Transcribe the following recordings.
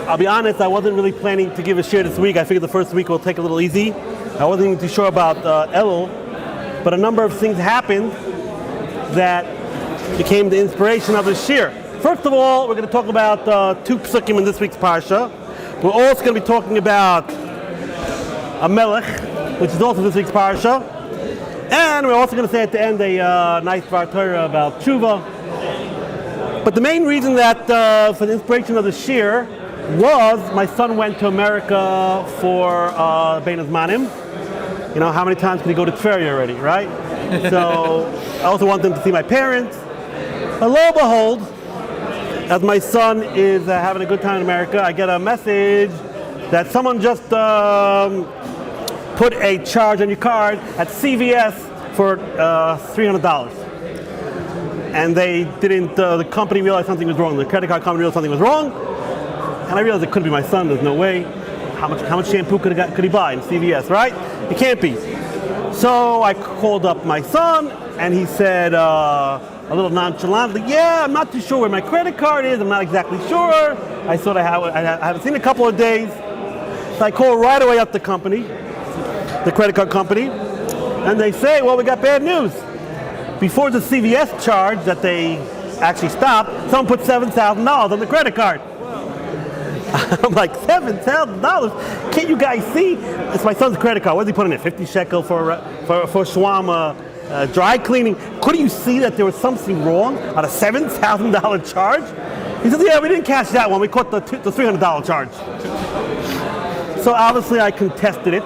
I'll be honest, I wasn't really planning to give a share this week. I figured the first week will take a little easy. I wasn't even too sure about Elul, but a number of things happened that became the inspiration of the share. First of all, we're going to talk about 2 psukim in this week's parsha. We're also going to be talking about a melech, which is also this week's parsha. And we're also going to say at the end a nice Dvar Torah about tshuva. But the main reason that for the inspiration of the shir was my son went to America for Bein Hazmanim. You know, how many times can he go to Tveria already, right? So I also want them to see my parents. But lo and behold, as my son is having a good time in America, I get a message that someone just put a charge on your card at CVS for $300. And they didn't, the company realized something was wrong. The credit card company realized something was wrong. And I realized it couldn't be my son, there's no way. How much shampoo could he buy in CVS, right? It can't be. So I called up my son, and he said, a little nonchalantly, yeah, I'm not too sure where my credit card is, I'm not exactly sure. I haven't seen it a couple of days. So I call right away up the company, the credit card company, and they say, well, we got bad news. Before the CVS charge that they actually stopped, someone put $7,000 on the credit card. I'm like, $7,000? Can't you guys see? It's my son's credit card. What did he put in it? 50 shekel for shawarma, dry cleaning. Couldn't you see that there was something wrong on a $7,000 charge? He said, yeah, we didn't catch that one. We caught the $300 charge. So obviously I contested it.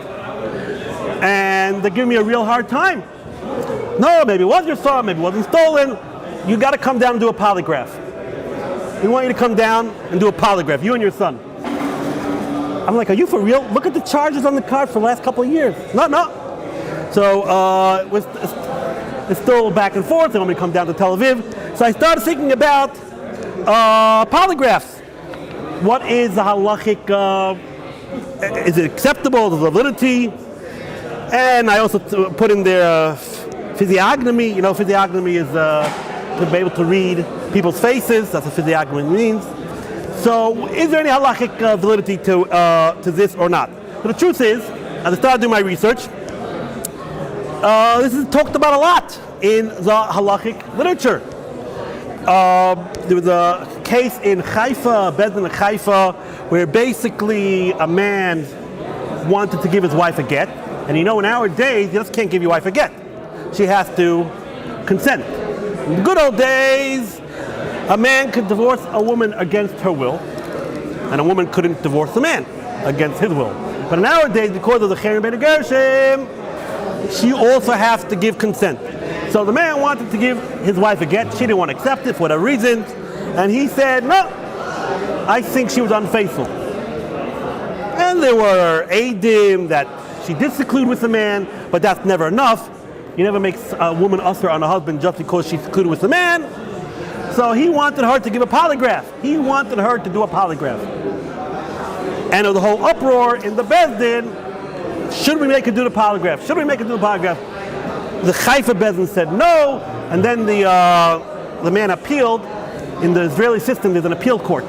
And they're giving me a real hard time. No, maybe it was your son, maybe it wasn't stolen. You got to come down and do a polygraph. We want you to come down and do a polygraph, you and your son. I'm like, are you for real? Look at the charges on the card for the last couple of years. No. So it's still back and forth. They want me to come down to Tel Aviv. So I started thinking about polygraphs. What is the halachic, is it acceptable, the validity? And I also put in there physiognomy. You know, physiognomy is to be able to read people's faces. That's what physiognomy means. So, is there any halachic validity to this or not? But the truth is, as I started doing my research, this is talked about a lot in the halachic literature. There was a case in Haifa, Bezdin in Haifa, where basically a man wanted to give his wife a get. And you know, in our days, you just can't give your wife a get. She has to consent. In the good old days, a man could divorce a woman against her will, and a woman couldn't divorce a man against his will. But in our days, because of the Cherem Ben Gershom, she also has to give consent. So the man wanted to give his wife a get. She didn't want to accept it for whatever reason. And he said, no, I think she was unfaithful. And there were eidim that she did seclude with the man, but that's never enough. You never make a woman usher on a husband just because she secluded with the man. So he wanted her to give a polygraph. He wanted her to do a polygraph. And the whole uproar in the Bezdin, should we make her do the polygraph? Should we make her do the polygraph? The Haifa Bezdin said no, and then the man appealed. In the Israeli system, there's an appeal court,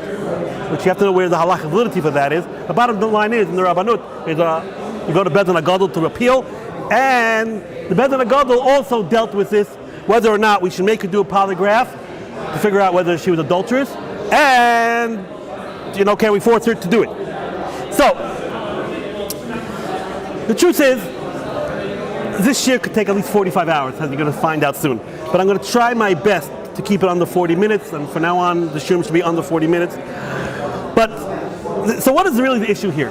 which you have to know where the halachic validity for that is. The bottom line is, in the Rabbanut, is you go to Bezdin HaGadol to appeal, and the Bezdin HaGadol also dealt with this, whether or not we should make her do a polygraph to figure out whether she was adulterous, and, you know, can we force her to do it? So, the truth is, this year could take at least 45 hours, as you're going to find out soon. But I'm going to try my best to keep it under 40 minutes, and from now on, the shiur should be under 40 minutes. But, so what is really the issue here?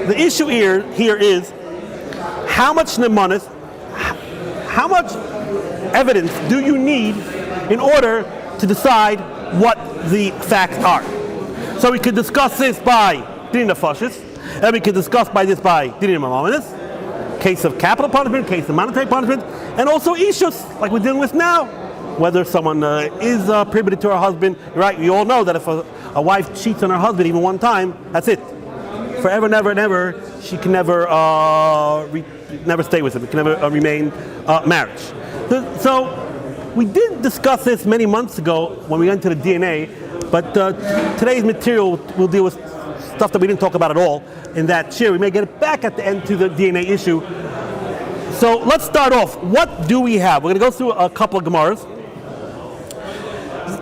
The issue here is, how much nemanis, how much evidence do you need in order to decide what the facts are? So we could discuss this by Din Nefashis, and we could discuss by this by Din Mamanis, case of capital punishment, case of monetary punishment, and also issues like we're dealing with now. Whether someone is prohibited to her husband, right? We all know that if a wife cheats on her husband even one time, that's it. Forever, never, never, she can never never stay with him. It can never remain marriage. So we did discuss this many months ago when we went to the DNA, but today's material will deal with stuff that we didn't talk about at all in that share. We may get it back at the end to the DNA issue. So let's start off. What do we have? We're going to go through a couple of Gemaras.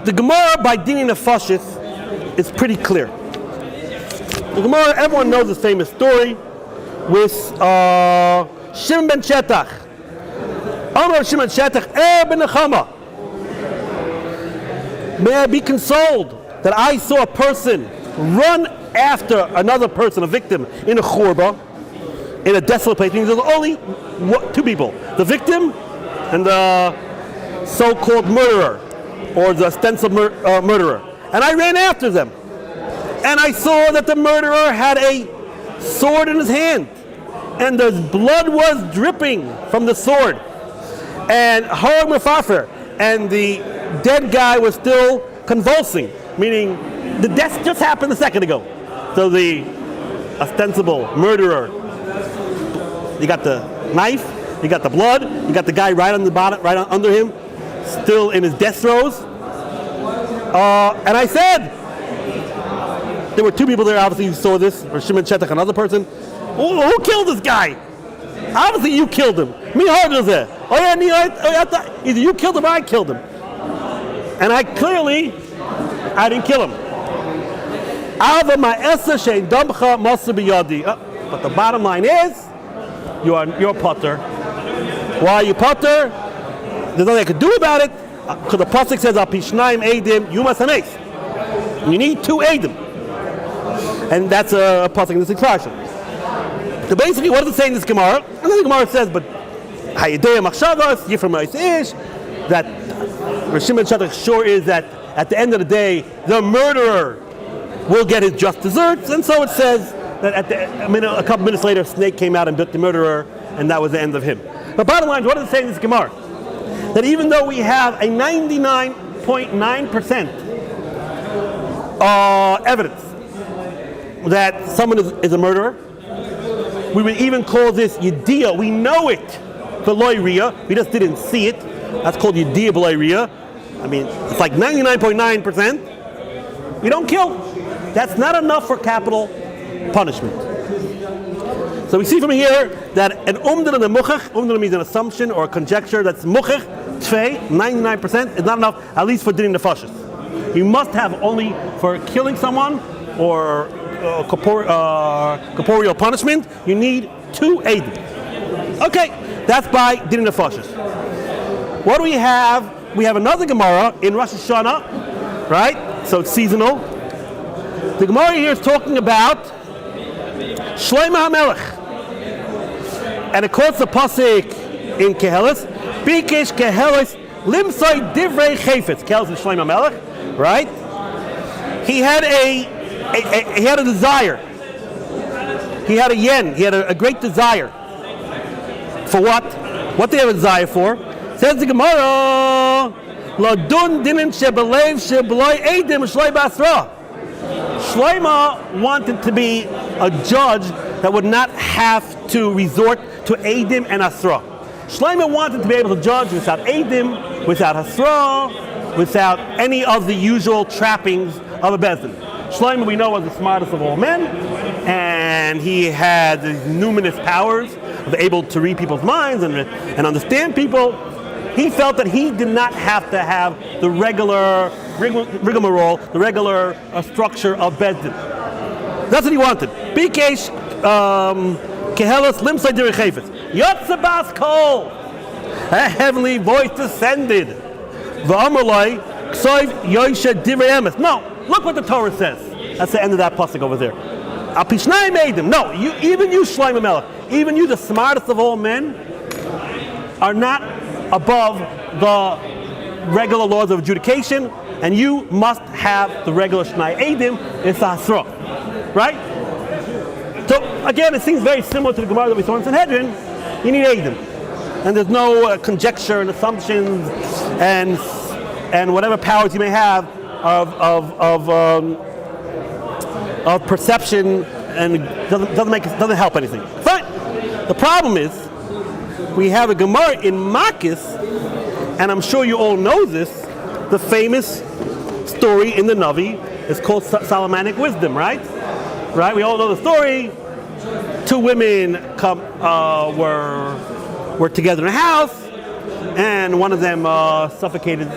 The Gemara by Dini Nefashis is pretty clear. The Gemara, everyone knows this famous story with Shimon ben Shetach. Amar Shimon Shetach, ben Nechama. May I be consoled that I saw a person run after another person, a victim, in a churba, in a desolate place. Meaning there's only two people, the victim and the so-called murderer, or the ostensible murderer. And I ran after them. And I saw that the murderer had a sword in his hand. And the blood was dripping from the sword. And Harag Mefafer, and the dead guy was still convulsing, meaning the death just happened a second ago. So the ostensible murderer, you got the knife, you got the blood, you got the guy right on the bottom, right under him, still in his death throes. And I said, there were two people there, obviously, who saw this, or Shimon Shetach, another person. Who killed this guy? Obviously, you killed him. Me was there. Oh yeah, either you killed him or I killed him. And I didn't kill him. But the bottom line is, you're potter. Why are you potter? There's nothing I could do about it. Because the pasuk says, "Al pishnaim eidim yumas hanes." You need two eidim, and that's a pasuk in this expression. So basically, what does it say in this Gemara? And then the Gemara says, "But hayidei machshavas yifram ish," that Shimon Shetach sure is that at the end of the day, the murderer will get his just desserts, and so it says that a couple minutes later, a snake came out and bit the murderer, and that was the end of him. But bottom line, what does it say in this Gemara? That even though we have a 99.9% evidence that someone is a murderer, we would even call this Yediyah. We know it, B'loi Riyah. We just didn't see it. That's called Yediyah B'loi Riyah. I mean, it's like 99.9%. We don't kill. That's not enough for capital punishment. So we see from here that an umdana and muchach, umdana means an assumption or a conjecture that's muchach, tfei, 99% is not enough, at least for Dini Nefashis. You must have only for killing someone or corporeal punishment, you need two eidim. Okay, that's by Dini Nefashis. What do we have? We have another Gemara in Rosh Hashanah, right? So it's seasonal. The Gemara here is talking about Shlomo HaMelech. And it quotes the pasuk in Kehelis, Bikesh Kehelis Limsai Divrei Chayfetz. Kehelis is Shlomo HaMelech, right? He had a desire. He had a yen. He had a great desire. For what? What did he have a desire for? Says the Gemara, Ladun Dinin Shebelev Shebeloi Eidim Shloi Basra. Shlomo wanted to be a judge that would not have to resort to Eidim and Asra. Shlomo wanted to be able to judge without Eidim, without Asra, without any of the usual trappings of a Bezdin. Shlomo, we know, was the smartest of all men, and he had these numinous powers of able to read people's minds and understand people. He felt that he did not have to have the regular rigmarole, the regular structure of Bezdin. That's what he wanted. Bikesh Kehelis Limsai Direi Chayfetz. Yotzabas Kol. A heavenly voice descended. V'amalai Ksoiv Yosha Divrei Emes. No, look what the Torah says. That's the end of that pasuk over there. Al Pishnai made him. No, even you Shlomo HaMelech, even you, the smartest of all men, are not above the regular laws of adjudication, and you must have the regular Shnai Eidim, it's Asra. Right? So again, it seems very similar to the Gemara that we saw in Sanhedrin. You need Eidim. And there's no conjecture and assumptions and whatever powers you may have of perception, and doesn't help anything. Fine. The problem is, we have a Gemara in Makis, and I'm sure you all know this, the famous story in the Navi is called Solomonic wisdom, right? right? We all know the story. Two women were together in a house, and one of them suffocated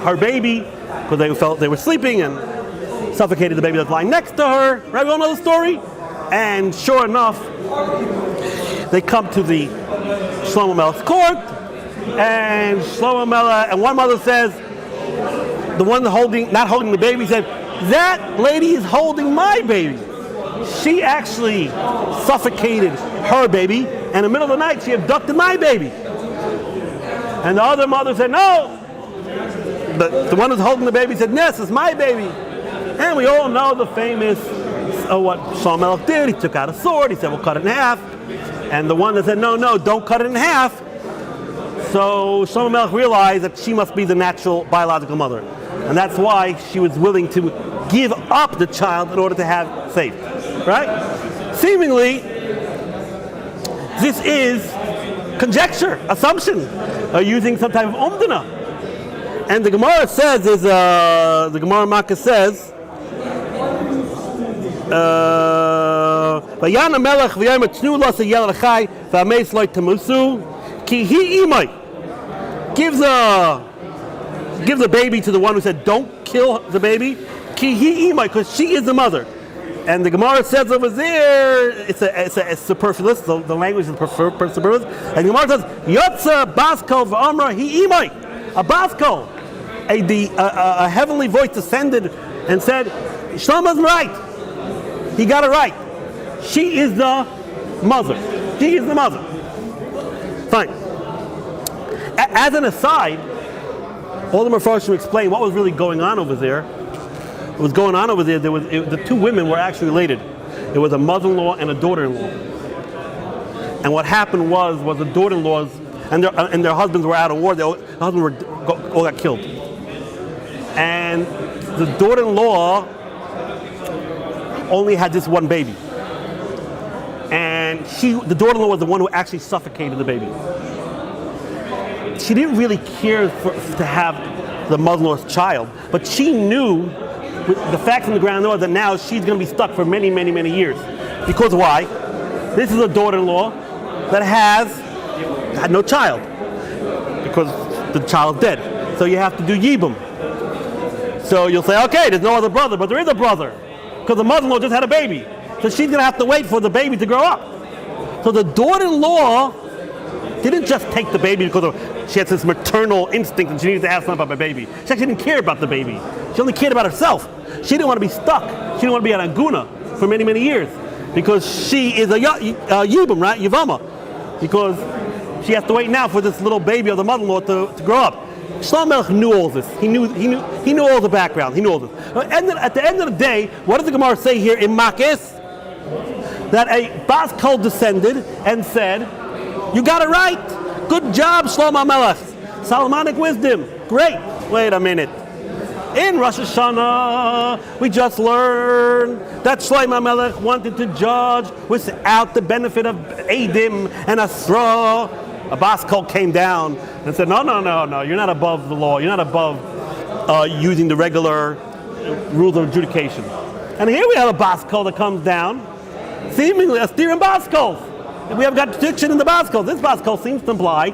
her baby because they felt they were sleeping and suffocated the baby that's lying next to her. Right? We all know the story. And sure enough, they come to the Shlomo Melech's court, and Shlomo Melech, and one mother says, the one not holding the baby said, that lady is holding my baby. She actually suffocated her baby, and in the middle of the night she abducted my baby. And the other mother said, no. The one who's holding the baby said, yes, it's my baby. And we all know the famous, what Shlomo Melech did. He took out a sword, he said, we'll cut it in half. And the one that said, no, don't cut it in half. So Shlomo Melech realized that she must be the natural biological mother. And that's why she was willing to give up the child in order to have faith. Right? Seemingly, this is conjecture, assumption, using some type of umdana. And the Gemara says, the Gemara Makkah says, Vayana melech v'yayim etnu lasa yel achai v'ameis loy temusu ki hi imay. Gives the baby to the one who said don't kill the baby ki hi imay, because she is the mother. And the Gemara says over there, it's superfluous. The language is superfluous. And the Gemara says yotza baskol v'amra hi imay. A baskol, a heavenly voice descended and said, Shlomo's right. He got it right. She is the mother. She is the mother. Fine. As an aside, all the Mefarshim explain what was really going on over there. What was going on over there, the two women were actually related. It was a mother-in-law and a daughter-in-law. And what happened was the daughter-in-laws and their husbands were out of war. Their husbands all got killed. And the daughter-in-law only had this one baby. And the daughter-in-law was the one who actually suffocated the baby. She didn't really care to have the mother-in-law's child, but she knew the facts on the ground was that now she's going to be stuck for many, many, many years. Because why? This is a daughter-in-law that had no child because the child's dead. So you have to do yibum. So you'll say, okay, there's no other brother, but there is a brother. Because the mother-in-law just had a baby. So she's going to have to wait for the baby to grow up. So the daughter-in-law didn't just take the baby because she had this maternal instinct and she needed to have something about my baby. She actually didn't care about the baby. She only cared about herself. She didn't want to be stuck. She didn't want to be an aguna for many, many years. Because she is a yibum, right? Yivama. Because she has to wait now for this little baby of the mother-in-law to grow up. Shlomo Melech knew all this. He knew all the background. He knew all this. At the end of the day, what does the Gemara say here in Makis? That a Bas Kol descended and said, you got it right. Good job, Shlomo Melech. Solomonic wisdom. Great. Wait a minute. In Rosh Hashanah, we just learned that Shlomo Melech wanted to judge without the benefit of Eidim and Asra. A Bas Kol came down and said, no, you're not above the law. You're not above using the regular rules of adjudication. And here we have a Bas Kol that comes down, seemingly a steer in Bas Kol. We have contradiction in the Bas Kol. This Bas Kol seems to imply,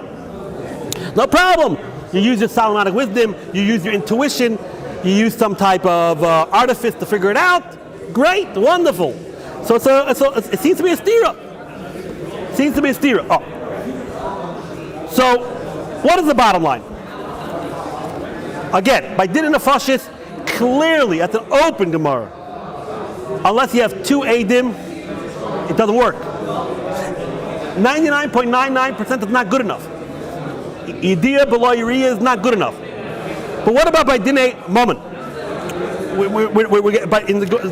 no problem. You use your Solomonic wisdom, you use your intuition, you use some type of artifice to figure it out. Great, wonderful. So it seems to be a steer. Oh. So, what is the bottom line? Again, by Din Nefashis, clearly, that's an open Gemara. Unless you have two Eidim, it doesn't work. 99.99% is not good enough. Idea below Uriah is not good enough. But what about by Dinei Moment?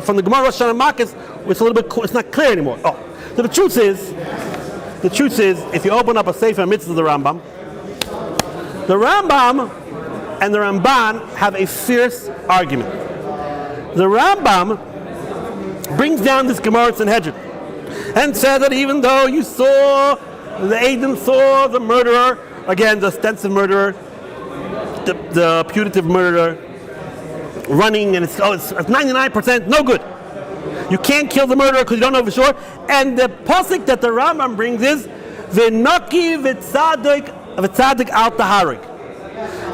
From the Gemara Rosh Hashanah Makis, it's a little bit. It's not clear anymore. Oh, so the truth is, if you open up a Sefer Mitzvah of the Rambam and the Ramban have a fierce argument. The Rambam brings down this Gemara Sanhedrin and says that even though the Eidim saw the murderer, again the ostensive murderer, the putative murderer, running, and it's 99%, no good. You can't kill the murderer because you don't know for sure. And the pasuk that the Rambam brings is v'naki v'tzadik al taharig,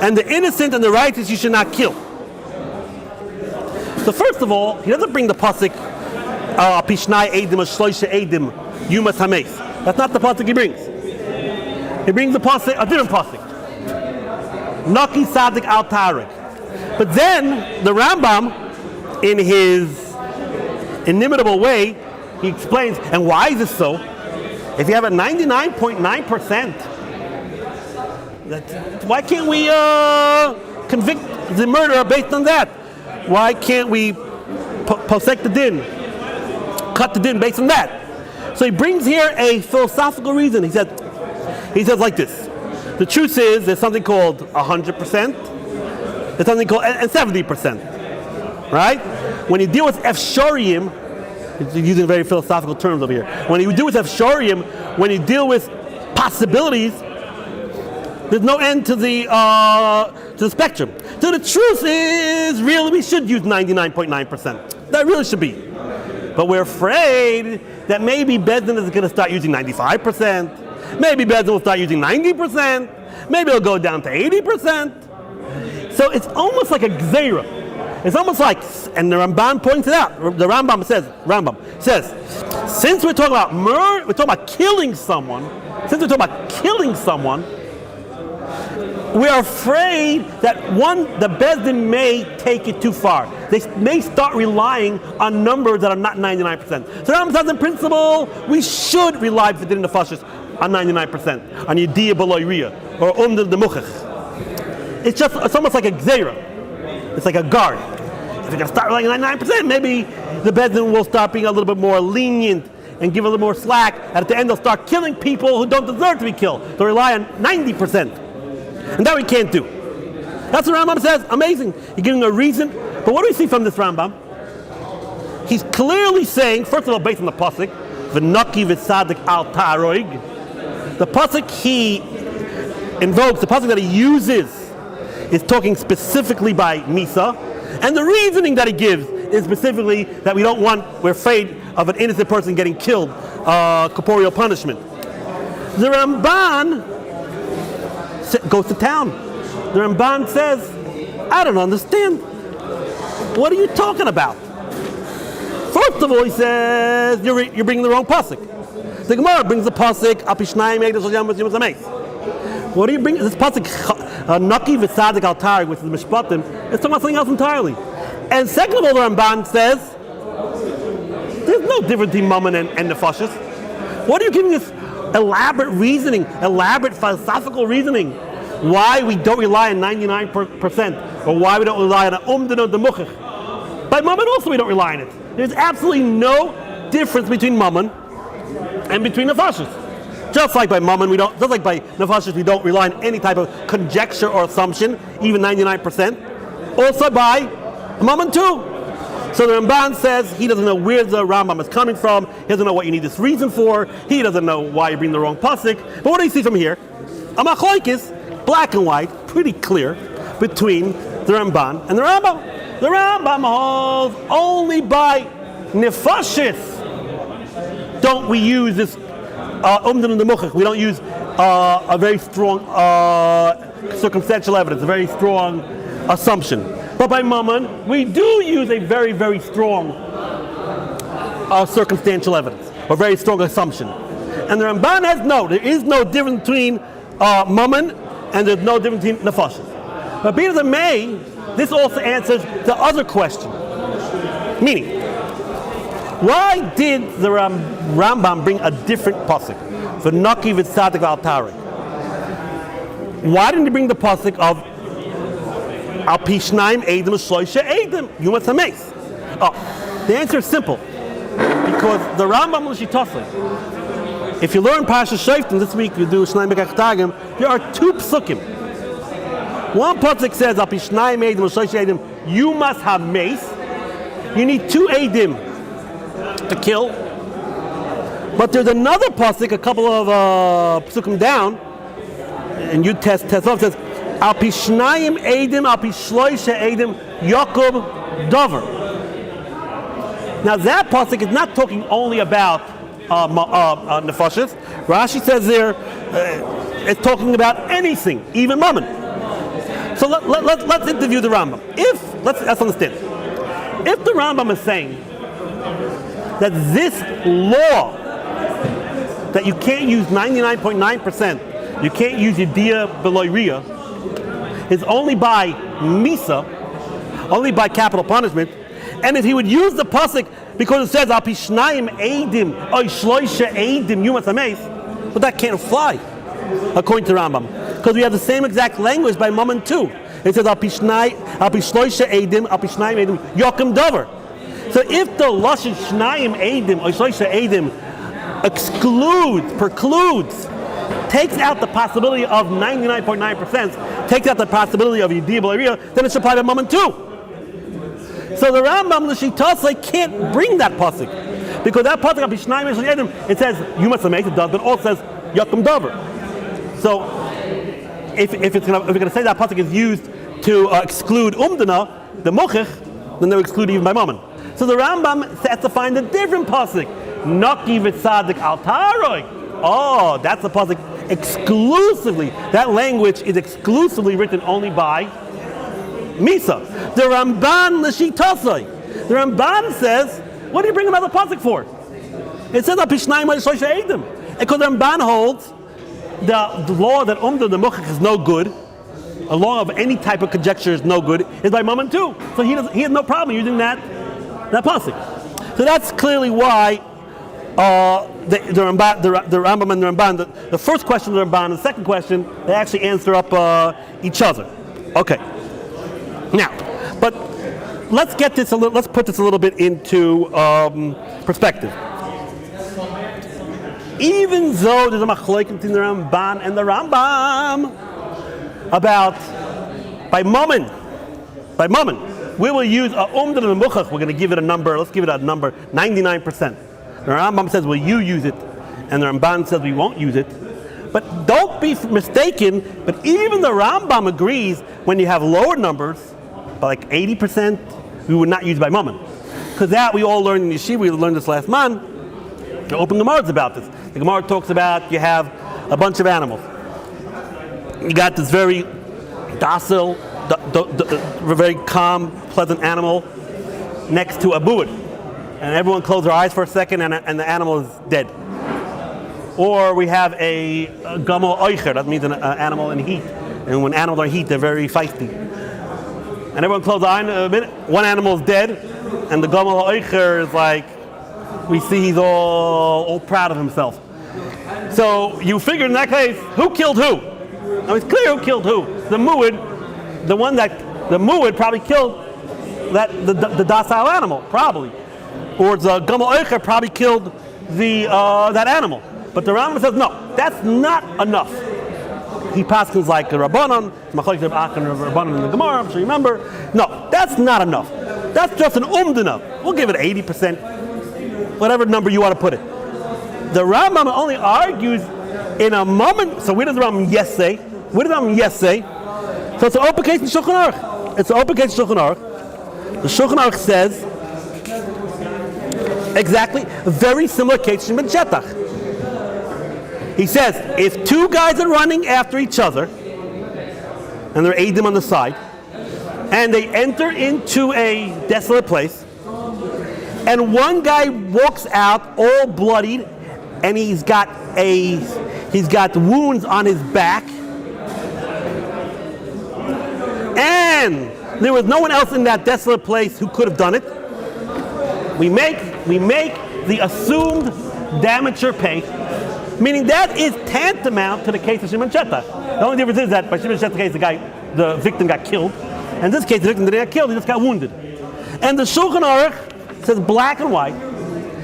and the innocent and the righteous you should not kill. So first of all, he doesn't bring the pasuk pishnai edim or shloisha edim yumas hameis. That's not the pasuk he brings. He brings the pasuk, a different pasuk, naki tzadik al taharig. But then the Rambam, in his inimitable way, he explains, and why is this so? If you have a 99.9%, why can't we convict the murderer based on that? Why can't we posek the din, cut the din based on that? So he brings here a philosophical reason. He says like this: the truth is, there's something called 100%, there's something called and 70%, right? When you deal with efshorium, using very philosophical terms over here. When you deal with efshorium, when you deal with possibilities, there's no end to the spectrum. So the truth is, really, we should use 99.9%. That really should be. But we're afraid that maybe Bezdin is going to start using 95%. Maybe Bezdin will start using 90%. Maybe it'll go down to 80%. So it's almost like a gzeira. It's almost like, and the Ramban points it out. The Rambam says, since we're talking about murder, we're talking about killing someone. Since we're talking about killing someone, we are afraid that the Bezdin may take it too far. They may start relying on numbers that are not 99%. So the Rambam says, in principle, we should rely for din nefashis on 99%, on yediyah b'loyriya or the muchach. It's almost like a gzeira. It's like a guard. If you're going to start relying on 99%, maybe the Bezdin will start being a little bit more lenient and give a little more slack. And at the end, they'll start killing people who don't deserve to be killed. They'll rely on 90%. And that we can't do. That's what Rambam says. Amazing. You're giving a reason. But what do we see from this Rambam? He's clearly saying, first of all, based on the pasuk, v'naki v'tzadik al ta'aroig. The pasuk he invokes, the pasuk that he uses, is talking specifically by Misa, and the reasoning that he gives is specifically that we're afraid of an innocent person getting killed, corporeal punishment. The Ramban goes to town. The Ramban says, I don't understand. What are you talking about? First of all, he says, you're bringing the wrong pasuk. The Gemara brings the pasuk, apishnayim egdos yamos yamos ameis. What do you bring? This pasuk, naki v'tzadik al tarig, which is the mishpatim, it's talking about something else entirely. And second of all, the Ramban says, there's no difference between mammon and nefashis. What are you giving us elaborate reasoning, elaborate philosophical reasoning, why we don't rely on 99%, or why we don't rely on umdin or the muchach? By mammon also we don't rely on it. There's absolutely no difference between mammon and between nefashis. Just like by mammon, just like by nefashis, we don't rely on any type of conjecture or assumption, even 99%. Also by mammon too. So the Ramban says he doesn't know where the Rambam is coming from. He doesn't know what you need this reason for. He doesn't know why you bring the wrong pasuk. But what do you see from here? A machlokes, black and white, pretty clear, between the Ramban and the Rambam. The Rambam holds only by nefashis don't we use this umdan and the muchach. We don't use a very strong circumstantial evidence, a very strong assumption. But by mammon, we do use a very, very strong circumstantial evidence, or very strong assumption. And the Ramban has there is no difference between mammon and there's no difference between nefashis. But be it as it may, this also answers the other question. Meaning, why did the Rambam bring a different pasuk for naki v'tzadik al tarik? Why didn't he bring the pasuk of al pishnaim edim shloisha edim yumas hameis? The answer is simple. Because the Rambam l'shitosei, if you learn Parashat Shoftim this week, you do Shnayim Bekach Tagim, there are two psukim. One pasuk says al pishnaim edim shloisha edim yumas hameis. You need two edim to kill. But there's another pasuk, a couple of psukim down, and you test off, says al pishnayim edim al pishloisha edim Yaakov Dover. Now that pasuk is not talking only about nefashis. Rashi says there it's talking about anything, even mammon. So let's interview the Rambam. Let's understand. If the Rambam is saying that this law that you can't use 99.9%, you can't use Yediyah Beloy is only by Misa, only by capital punishment, and if he would use the pasuk because it says Al Pishnayim Eidim Oy Shloisha Eidim Yumas Hameis, but that can't fly according to Rambam, because we have the same exact language by Mammon too. It says Al Pishloisha Eidim Al Pishnayim Eidim Yokim Dover. So if the Lashon Shnayim Eidim Oy Shloisha Eidim precludes, takes out the possibility of 99.9%, takes out the possibility of Yediyah Beloy, then it should apply to Mammon too. So the Rambam, the Shitasai, can't bring that pasuk, because that pasuk of Bishnayim Edim, it says you must make it does, but it also says Yakum Dover. So if we're going to say that pasuk is used to exclude Umdana, the Mochich, then they're excluded even by Mammon. So the Rambam has to find a different pasuk, Naki v'tzadik al Taroi. Oh, that's a pasuk exclusively. That language is exclusively written only by Misa. The Ramban l'shitasai. The Ramban says, what do you bring another pasuk for? It says Pishnayim Shloisha Eidim. Because the Ramban holds the law that the Muchach is no good, a law of any type of conjecture is no good, is by Mammon too. So he has no problem using that pasuk. So that's clearly why the Rambam and the Ramban, the first question of the Ramban and the second question, they actually answer up each other. Okay. Now, but let's put this a little bit into perspective. Even though there's a machlokes between the Ramban and the Rambam about by Mammon, we will use a umdan and muchach. We're going to give it a number. Let's give it a number, 99%. The Rambam says, "Well, you use it," and the Ramban says, "We won't use it." But don't be mistaken. But even the Rambam agrees when you have lower numbers, by like 80%, we would not use by Mammon, because that we all learned in Yeshiva. We learned this last month. The open Gemara is about this. The Gemara talks about you have a bunch of animals. You got this very docile, very calm, pleasant animal next to a buid, and everyone closes their eyes for a second, and the animal is dead. Or we have a gamo oicher, that means an animal in heat, and when animals are in heat, they're very feisty. And everyone closes their eye in a minute. One animal is dead, and the gamo oicher is like, we see he's all proud of himself. So you figure in that case, who killed who? Now it's clear who killed who. The mu'id probably killed the docile animal, probably. Or the gamo oicher probably killed that animal. But the Rambam says, no, that's not enough. He passes like a Rabbanon, machlokes Reb Ach and Rabbanon in the Gemara, I'm sure you remember. No, that's not enough. That's just an umdana. We'll give it 80%, whatever number you want to put it. The Rambam only argues in a moment. So where does the Rambam yes say? Where does the Rambam yes say? So it's an open case in Shulchan Aruch. It's an open case in Shulchan Aruch. The Shulchan Aruch says exactly a very similar case in Ben Shetach. He says, if two guys are running after each other, and they're Eidim on the side, and they enter into a desolate place, and one guy walks out all bloodied, and he's got wounds on his back, and there was no one else in that desolate place who could have done it, we make the assumed damager pay. Meaning that is tantamount to the case of Shimon Shetach. The only difference is that by Shimon Shetach's case, the victim got killed. And in this case, the victim didn't get killed, he just got wounded. And the Shulchan Aruch says black and white.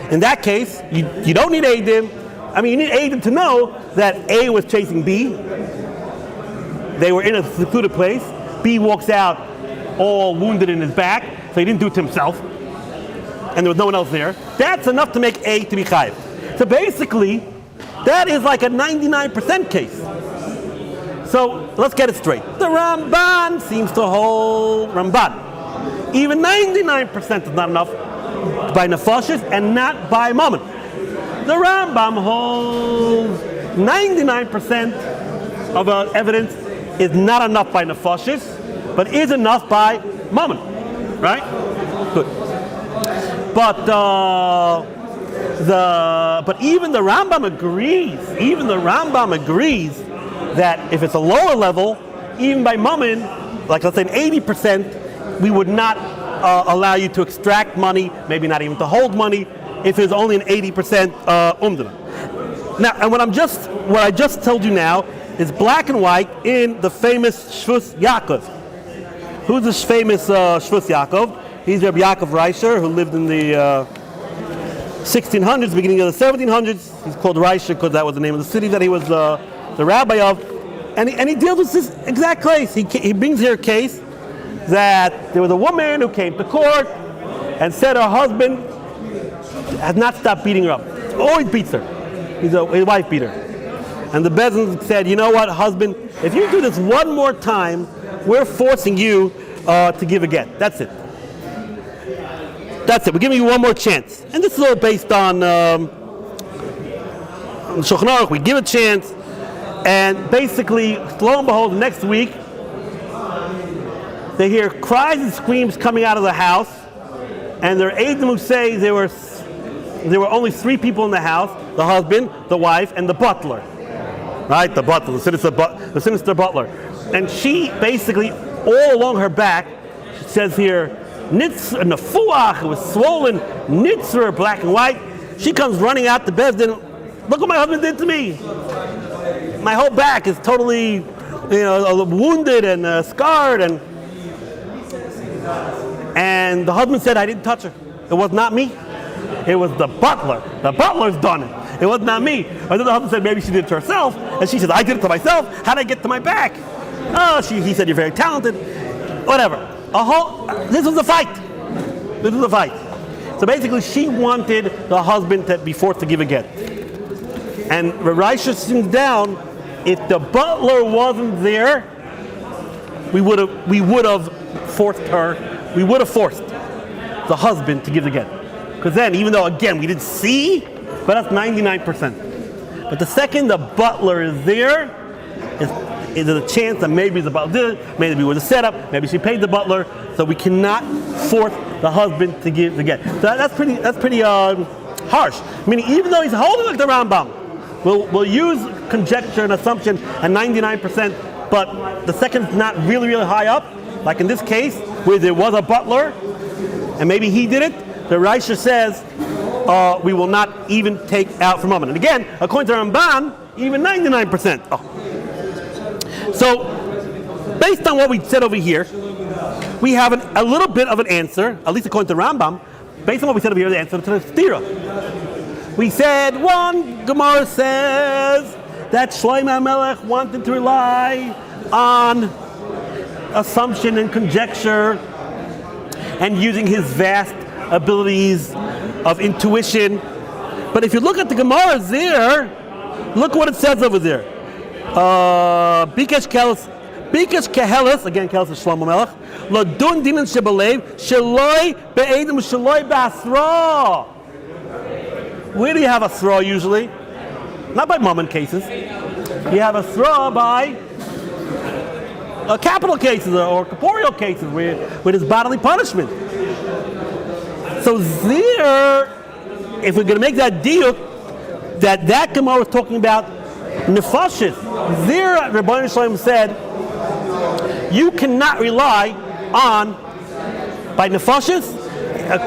In that case, you don't need Eidim. I mean, you need Eidim to know that A was chasing B. They were in a secluded place. B walks out all wounded in his back, so he didn't do it to himself. And there was no one else there. That's enough to make A to be chayiv. So basically, that is like a 99% case. So let's get it straight. The Ramban seems to hold Ramban. even 99% is not enough by nefashis and not by mammon. The Rambam holds 99% of evidence is not enough by nefashis, but is enough by mammon. Right? Good. But even the Rambam agrees that if it's a lower level, even by mammon, like let's say an 80%, we would not allow you to extract money, maybe not even to hold money, if it's only an 80% umdana. Now, and what I just told you now is black and white in the famous Shvus Yaakov. Who's this famous Shvus Yaakov? He's Rabbi Yaakov Reisher, who lived in the 1600s, beginning of the 1700s. He's called Reisher because that was the name of the city that he was the rabbi of. And he deals with this exact case. He brings here a case that there was a woman who came to court and said her husband has not stopped beating her up. Always beats her. His wife beat her. And the Bezin said, you know what, husband, if you do this one more time, we're forcing you to give a get. That's it. That's it. We're giving you one more chance. And this is all based on Shulchan Aruch. We give a chance. And basically, lo and behold, next week, they hear cries and screams coming out of the house. And there are Eidim who say there were only 3 people in the house: the husband, the wife, and the butler. Right? The butler, the sinister butler. And she basically, all along her back, it says here, Nitzra, Nefuach, it was swollen, Nitzra, black and white. She comes running out to bed, then, look what my husband did to me. My whole back is totally, wounded and scarred. And the husband said, I didn't touch her. It was not me. It was the butler. The butler's done it. It was not me. And then the husband said, maybe she did it to herself. And she said, I did it to myself. How did I get to my back? Oh, he said, you're very talented. Whatever. This was a fight. So basically, she wanted the husband to be forced to give a get. And Raisha sings down, if the butler wasn't there, we would have forced the husband to give the get. Because then, even though, again, we didn't see, but that's 99%. But the second the butler is there, is a chance that maybe the butler did it, maybe it was a setup, maybe she paid the butler, so we cannot force the husband to give the get. So that's pretty harsh. Meaning, even though he's holding like the Rambam, we'll use conjecture and assumption at 99%, but the second is not really, really high up. Like in this case, where there was a butler, and maybe he did it, the Reisha says, we will not even take out from Mammon. And again, according to Ramban, even 99%. So, based on what we said over here, we have a little bit of an answer, at least according to Rambam, based on what we said over here, the answer to the stira. We said, one, Gemara says that Shlomo HaMelech wanted to rely on assumption and conjecture and using his vast abilities of intuition. But if you look at the Gemara there, look what it says over there. Bikesh Kehelis, again Kehelis is Shlomo HaMelech, Ladun Dinan Shebalev, Sheloi Be'edim Sheloi Ba'asra. Where do you have asra usually? Not by mammon cases. You have asra by capital cases or corporeal cases where there's bodily punishment. So there, if we're going to make that deal, that Gemara was talking about nefashis. There, Rabbi Shalom said, you cannot rely on, by nefashis,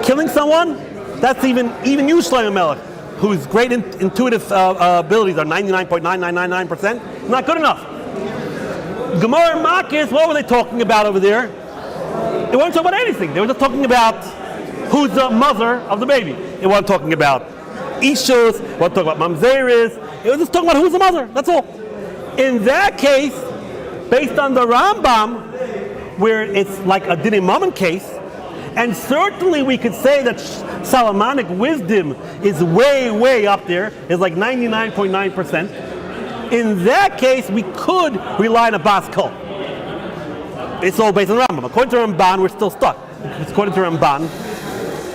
killing someone. That's even you, Shlomo HaMelech, whose great intuitive abilities are 99.9999%, not good enough. Gemara and Makis, what were they talking about over there? They weren't talking about anything. They were just talking about who's the mother of the baby. They weren't talking about Ishus, they weren't talking about Mamzeris. They were just talking about who's the mother, that's all. In that case, based on the Rambam, where it's like a Dinei Mammon case, and certainly we could say that Solomonic wisdom is way, way up there, is like 99.9%. In that case, we could rely on a Bas Kol. It's all based on the Rambam. According to Ramban, we're still stuck. according to Ramban,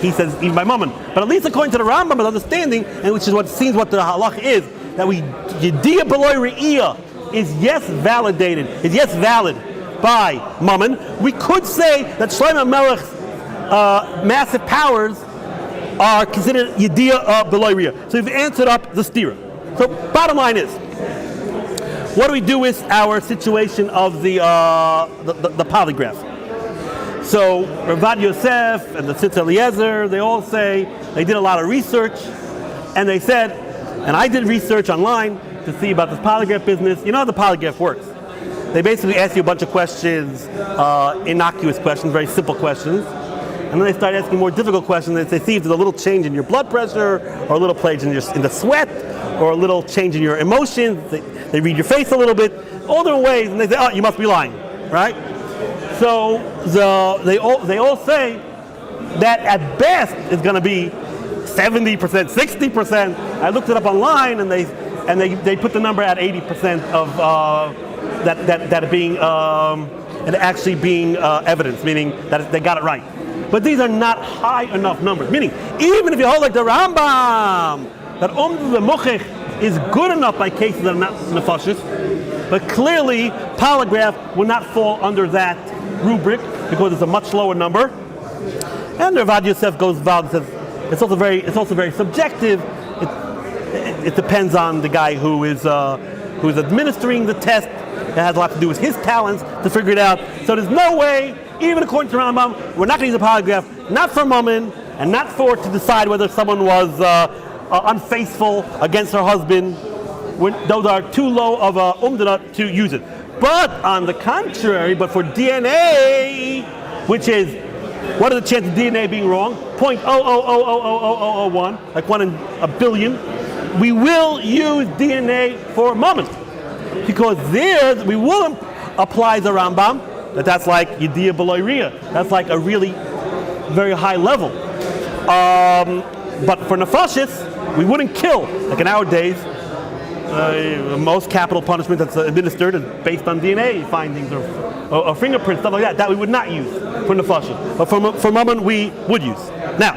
he says even by mammon. But at least according to the Rambam's understanding, and which is what seems what the halacha is, that Yediyah B'loi Re'iyah is yes validated, is yes valid by mammon. We could say that Shlomo Melech's massive powers are considered Yediyah B'loi Re'iyah. So we've answered up the stira. So bottom line is, what do we do with our situation of the polygraph? So Rabbi Yosef and the Tzitz Eliezer, they all say they did a lot of research, and they said, and I did research online to see about this polygraph business. You know how the polygraph works. They basically ask you a bunch of questions, innocuous questions, very simple questions, and then they start asking more difficult questions. They see if there's a little change in your blood pressure, or a little change in the sweat, or a little change in your emotions. They read your face a little bit, all different ways, and they say, oh, you must be lying, right? So they all say that at best it's going to be 70%, 60%. I looked it up online, and they put the number at 80% of that being and actually being evidence, meaning that they got it right. But these are not high enough numbers. Meaning, even if you hold like the Rambam, that the Mochech is good enough by cases that are not nefashis, but clearly polygraph will not fall under that rubric because it's a much lower number. And Rabbi Yosef goes about and says it's also very subjective. It depends on the guy who is administering the test. It has a lot to do with his talents to figure it out. So there's no way, even according to Rambam, we're not going to use a polygraph, not for mammon, and not to decide whether someone was unfaithful against her husband. Those are too low of a umdana to use it. But on the contrary, but for DNA, which is, what are the chances of DNA being wrong? 0.0000001, like 1 in a billion. We will use DNA for mammon, because there we will apply the Rambam, that's like Yediyah B'loi Re'iyah. That's like a really very high level. But for nefashis, we wouldn't kill. Like in nowadays, most capital punishment that's administered is based on DNA findings or fingerprints, stuff like that. That we would not use for nefashis. But for mammon, we would use. Now,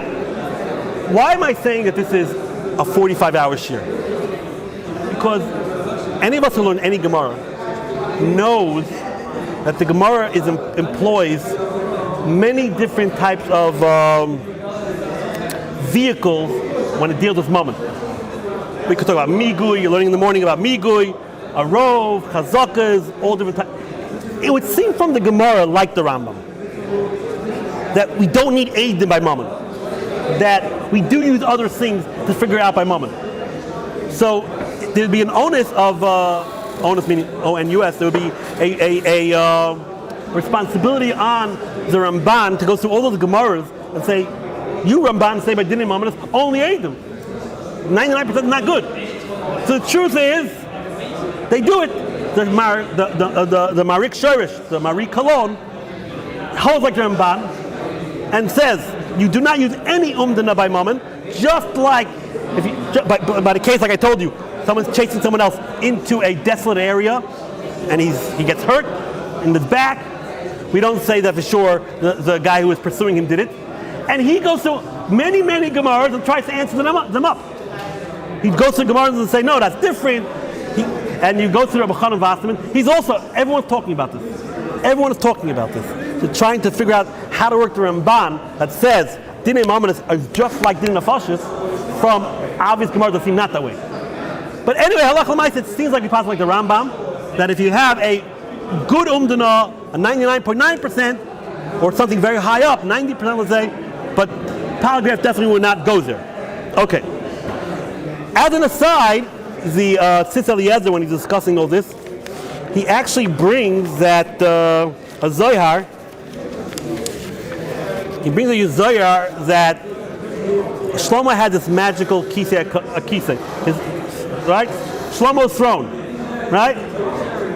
why am I saying that this is a 45-hour shiur? Because any of us who learn any Gemara knows that the Gemara employs many different types of vehicles when it deals with mammon. We could talk about migui, you're learning in the morning about migui, a rov, chazakas, all different types. It would seem from the Gemara, like the Rambam, that we don't need aid by mammon, that we do use other things to figure out by mammon. So there'd be an onus of, onus meaning O-N-U-S, there would be a responsibility on the Ramban to go through all of the Gemaras and say, you Ramban say by Dinei Mammon, only aid them. 99% is not good. So the truth is, they do it. The Marik Shorish, the Marik Kolon, holds like the Ramban and says, you do not use any umdana by mammon, just like, if you, by the case like I told you, someone's chasing someone else into a desolate area and he gets hurt in the back. We don't say that for sure the guy who was pursuing him did it. And he goes through many, many Gemaras and tries to answer them up. He goes through Gemaras and say, no, that's different. And you go through Rabbi Chanan Wasserman. Everyone's talking about this. Everyone is talking about this. So trying to figure out how to work the Ramban that says Dinei Mammon is just like Dinei Nefashis from obvious Gemaras that seem not that way. But anyway, Halacha L'maaseh, it seems like we pass like the Rambam, that if you have a good umdana, a 99.9%, or something very high up, 90% let's say, but polygraph definitely would not go there. Okay. As an aside, the Tzitz Eliezer, when he's discussing all this, he actually brings that a Zohar. He brings a Zohar that Shlomo had this magical kisei, right? Shlomo's throne, right?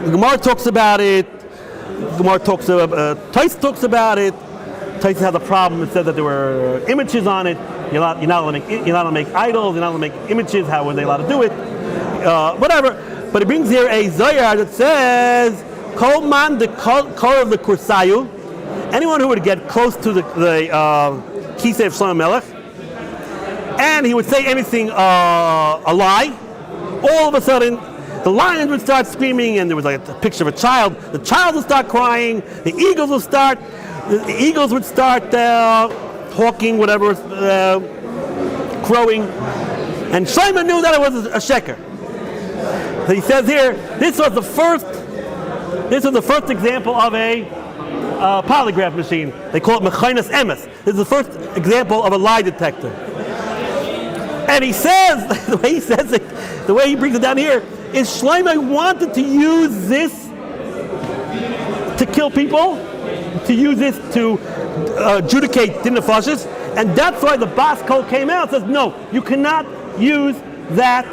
The Gemara talks about it. Tais talks about it. Tais has a problem. It said that there were images on it. You're not allowed to make idols. You're not allowed to make images. How were they allowed to do it? Whatever. But it brings here a Zohar that says, "Kol man the kor of the kursayu anyone who would get close to the kisei of Shlomo Melech, and he would say anything a lie, all of a sudden the lions would start screaming, and there was like a picture of a child. The child would start crying. The eagles would start hawking, whatever, crowing. And Shlomo knew that it was a sheker. So he says here, this was the first example of a polygraph machine. They call it mechanis emes. This is the first example of a lie detector. And he says, the way he says it, the way he brings it down here, is Shlomo wanted to use this to kill people, to use this to adjudicate din nefashos, and that's why the Bas Kol came out and says, no, you cannot use that.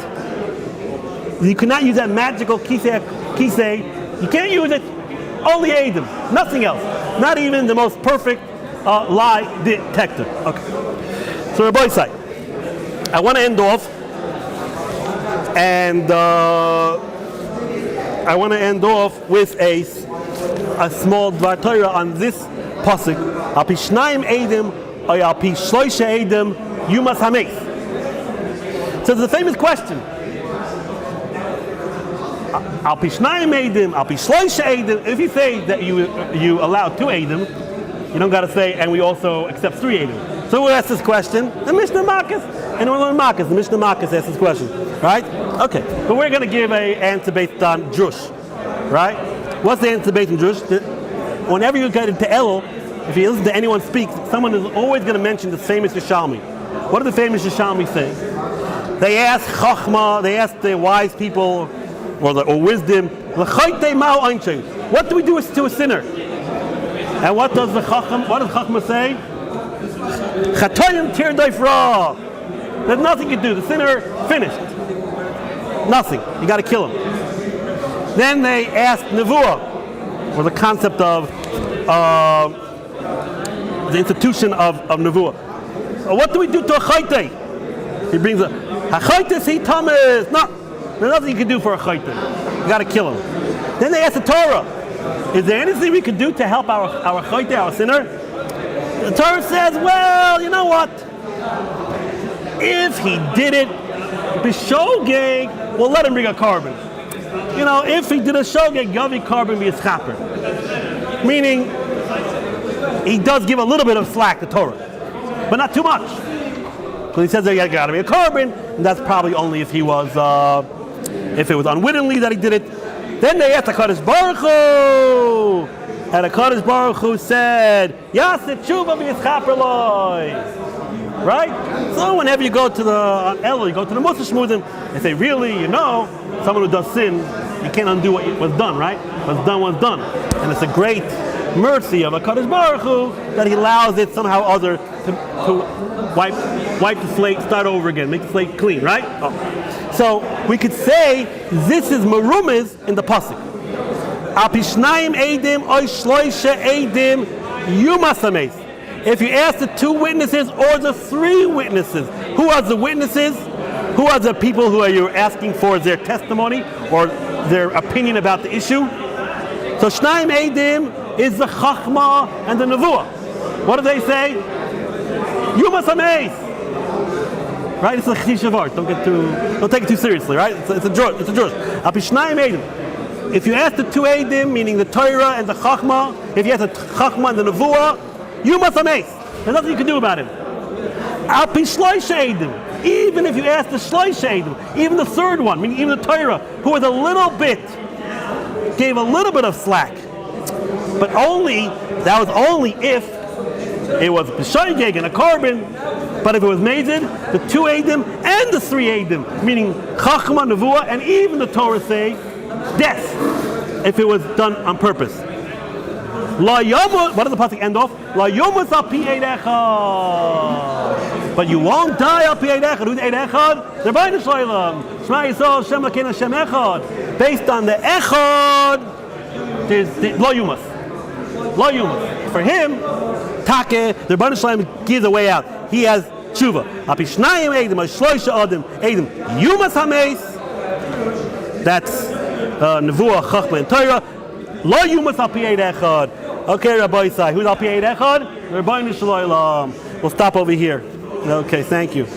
You cannot use that magical kisei. You can't use it. Only Adam, nothing else. Not even the most perfect lie detector. Okay. So Rabbi side, I want to end off, and I want to end off with a small Dvar Torah on this pasuk. Al pi shnayim edim, or al pi shloisha edim, you must hameis. So there's a famous question. Al pi shnayim edim, al pi shloisha edim. If you say that you allow 2 edim, you don't got to say, and we also accept 3 edim. So we'll ask this question. The Mishnah Marcus, and we'll learn Marcus. The Mishnah Marcus asks this question, right? Okay, but we're going to give an answer based on drush, right? What's the answer based on drush? Whenever you get into Elul, if you listen to anyone speak, someone is always going to mention the famous Yishalmi. What do the famous Yishalmi say? They ask Chachma, they ask the wise people, or wisdom, what do we do to a sinner? And what does Chachma say? There's nothing you can do. The sinner finished. Nothing. You got to kill him. Then they ask Nevuah, or the concept of the institution of Nevuah. What do we do to a chayte? He brings a chayte si tamis. No, there's nothing you can do for a chayte. You got to kill him. Then they ask the Torah, is there anything we can do to help our chayte, our sinner? The Torah says, well, you know what? If he did it, b'shogeg, we'll let him bring a carbon. You know, if he did a shogeg, yavi carbon be a schaper. Meaning, he does give a little bit of slack to Torah, but not too much. So he says there got to be a carbon, and that's probably only if he was, if it was unwittingly that he did it. Then they asked HaKadosh Baruch Hu, and HaKadosh Baruch Hu said, Yaset tshuva v'yischaper loy. Right? So whenever you go to the Elul, you go to the Mussar Shmudim, they say, really, you know, someone who does sin, you can't undo what was done, right? What's done was done. And it's a great mercy of HaKadosh Baruch Hu that he allows it somehow or other to wipe the slate, start over again, make the slate clean, right? Oh. So we could say this is marumiz in the pasuk. Al pi shnayim edim oy shloisha edim yumasameis. If you ask the 2 witnesses or the 3 witnesses, who are the witnesses? Who are the people who are you asking for their testimony or their opinion about the issue? So shnayim edim is the chachma and the nevuah. What do they say? Yumasameis. Right? It's a Yeshivat Ohr. Don't take it too seriously, right? It's a drush. Al pi shnayim edim. If you ask the 2 edim, meaning the Torah and the chachma, if you ask the chachma and the nevuah, you must amaze. There's nothing you can do about it. Al pi shloisha edim. Even if you ask the shloisha edim, even the 3rd one, meaning even the Torah, who was gave a little bit of slack, but that was only if it was b'shogeg and a carbon. But if it was mazid, the 2 edim and the 3 edim, meaning chachma, nevuah, and even the Torah say death if it was done on purpose. La yomut, what does the pasuk end off? La yomut al pi eid echad. But you won't die al pi eid echad. Who's eid echad? Rabbi Shalom. Shema Yisrael, Shem Lakein Hashem echad. Based on the echad, there's la yomut. La yomut. For him, Take, the Rabbi Shalom gives a way out. He has tshuva. Al pi shnayim edim, al shloisha edim, yumas hameis. That's nevuah, chachma, and Torah. Lo yumas al pi eid echad. Okay, Rabbi Isai. Who's al pi echad? Rabbi Nishalaylam. We'll stop over here. Okay, thank you.